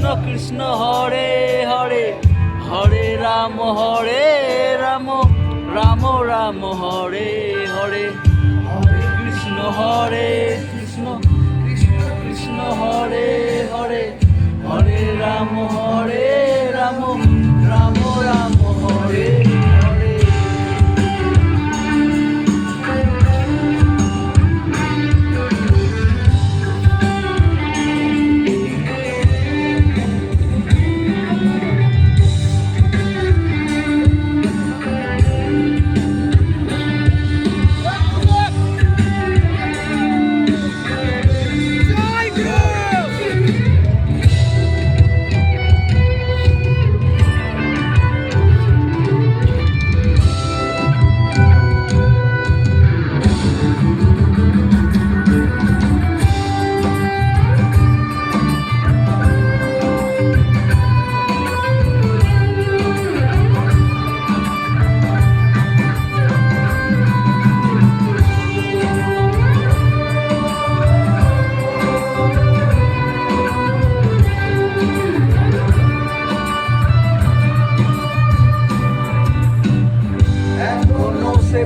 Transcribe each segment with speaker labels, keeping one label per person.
Speaker 1: কৃষ্ণ হরে হরে, হরে রাম রাম রাম হরে হরে, হরে কৃষ্ণ কৃষ্ণ কৃষ্ণ হরে হরে, হরে রাম রাম রাম হরে হরে।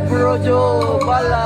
Speaker 1: ব্রজবালা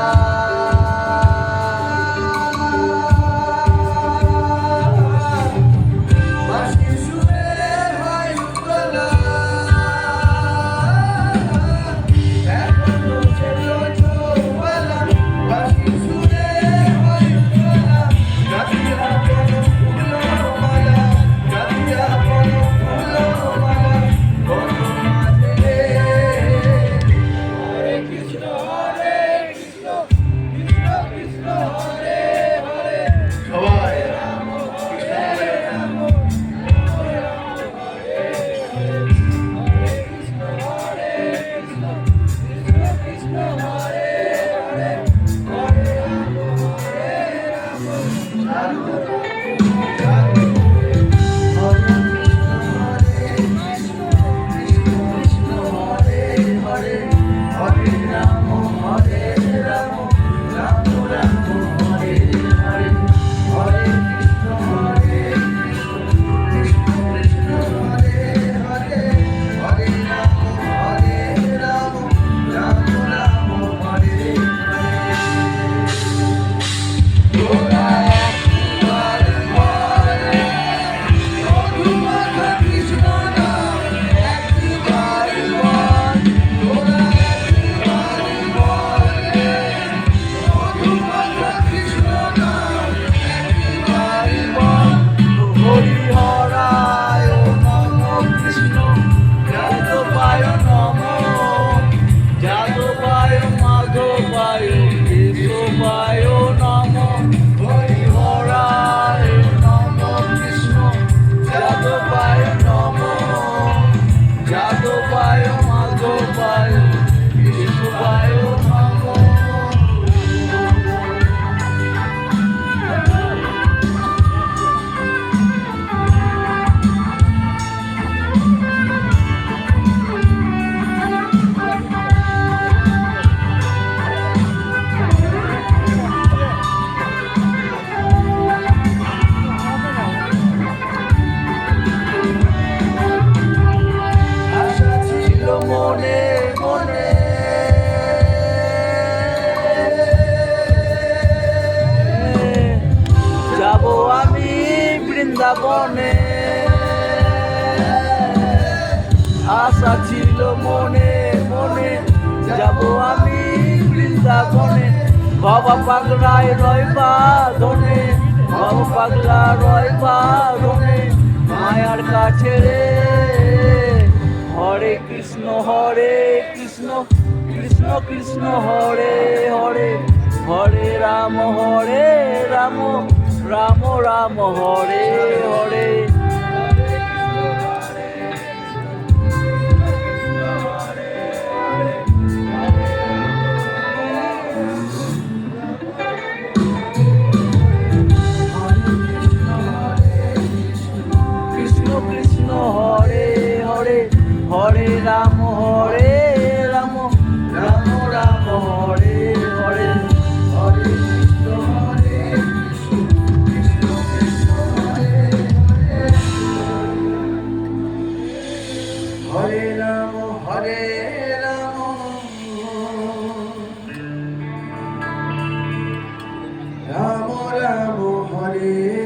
Speaker 1: বৃন্দাবনে, আশা ছিল মনে মনে যাব আমি বৃন্দাবনে। বাবা পাগলায় রয় বাঁধনে, বাবা পাগলা রয় বাঁধনে মায়ার কাছে রে। হরে কৃষ্ণ কৃষ্ণ কৃষ্ণ হরে হরে, হরে রাম রাম রাম হরে হরে। কৃষ্ণ কৃষ্ণ হরে হরে, হরে রাম রাম রাম হরে হরে। হরে কৃষ্ণ
Speaker 2: রাম হরে